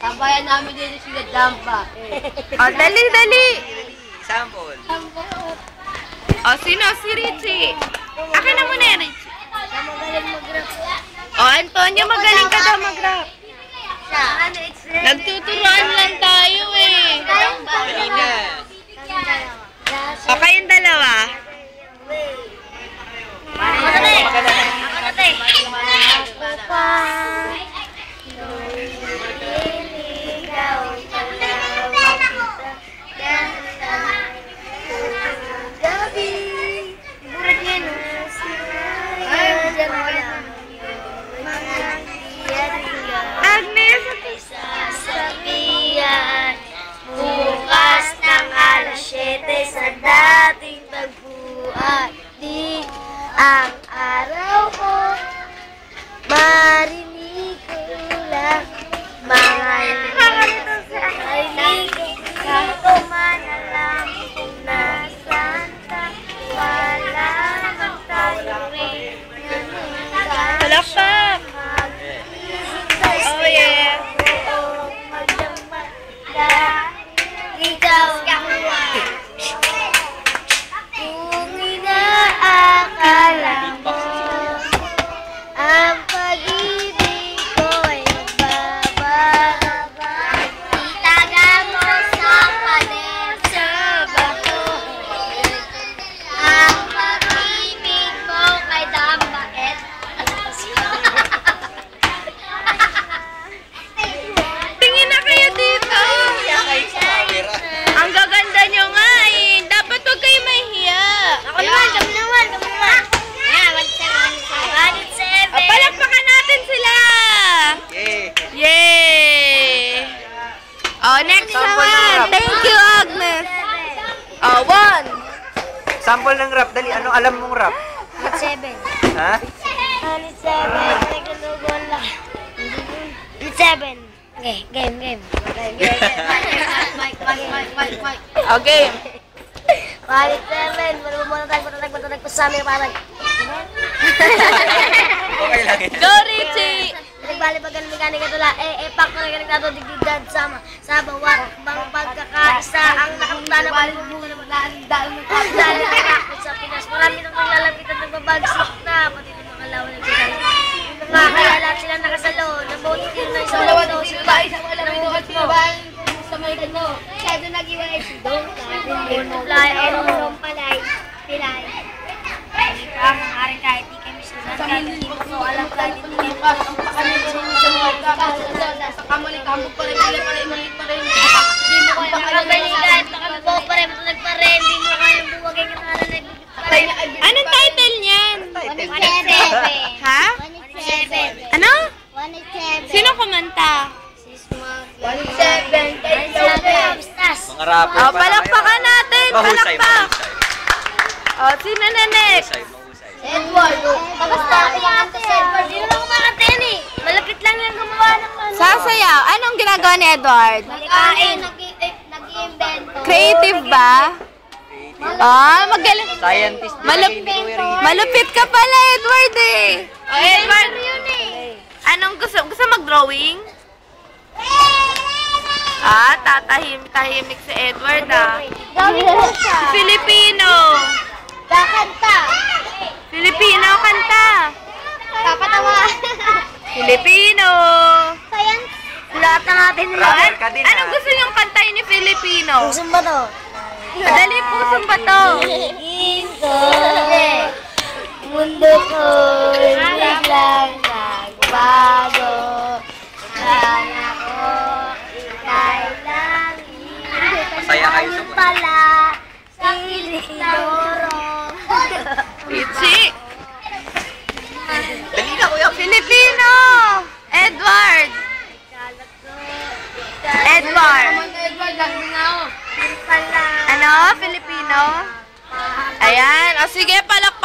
Sabayan namin dito sila Dampa. Oh, dali, dali. Sample. Oh, sino? Si Richie. Akin na muna yan, Richie. Siya magaling mag-rap. Oh, Antonio, magaling ka daw mag-rap. Nagtuturuan lang tayo eh. Dali na. O, kayong dalawa. Ako na, te. Ako na, te. Agnes! Sasabihan bukas ng alas 7 sa dating tagpuan. Di ang araw ko marinig ko lang mga marinig ko man alam kung nasaan ka. Wala man tayo rin Palakpak! Oh, yeah. Ikaw kung inaakala mo ang pag-ibig ko ay magbababa. Itaga mo sa pader sa bato ang pag-ibig mo kay Dambaet. Tingin na kayo dito. Ang gaganda nyo nga eh. Dapat huwag kayo mahiya. Ako naman, kami naman. Ayan, 1-7. O, palakpakan natin sila. Yeah. Yay! Oh, next Sample ng naman. rap. Thank you, Agnes. Oh, 1. Sample ng rap. Dali, ano alam mong rap? 7. Ha? 7. Nagulugon lang. 7. Okay, game. Okay. Balik 7. Matutag pa sa amin parang. Okay lang yan. Go, Richie! Nagbali pag ganun mekanika tula, pak na ganito digdigdad sama sa bawat bang pagkakaisa ang nakapunta na balibubungan na magdaan ng kapit sa Pinas. Marami nang naglalapitan nagbabagsik na, pati ng mga lawan ng kita. Mga kaya lahat sila nakasalo, nabuti din na isang lawado sila ba? Isang alam mo, sa mga ito, siya doon nag-iwalay si Dong, multiply, or palay, pilay. Ang hari kahit di kami sila, kahit hindi mo alam kahit hindi kami sa kamali-kamog pa rin, mali pa rin. Hindi mo kaya makabalikan, nakagpo pa rin, matulog pa rin, hindi mo kaya buwagay ka na rin. Anong title niyan? 1-7. Ha? 1-7. Ano? 1-7. Sino kumanta? 1-7. Mga rapper Oh, pa palakpakan natin. Mahusay, Palakpak. mahusay. Oh, sino na next? Mahusay. Edward. Basta kumanta si Edward. Hindi naman kumanta yan eh. Malapit lang yan gumawa ng ano. Sasayaw. Anong ginagawa ni Edward? Malikain. Nag-iimbento. Creative ba? Ah, magaling. Scientist. Malupit ka pala, Edward eh. Oh, Edward. Yun eh. Anong gusto mag-drawing? Ah, tahimik si Edward ah. Gawin mo siya. Filipino. Kakanta. Filipino kanta. Kakatawa. Filipino. Science. Lahat na natin Rapper ka din Anong gusto niyong kantahin ni Filipino? Pusong ba to? Dali, pusong ba to? Ito. Mundo ko biglang nagbago. Sana ko ikay lang Masaya kayo sa mundo. pala Silidoro. Richie. Dali na, kuya. Filipino. Edward. Edward. Ano? Filipino? Ayan. O sige, palakpak.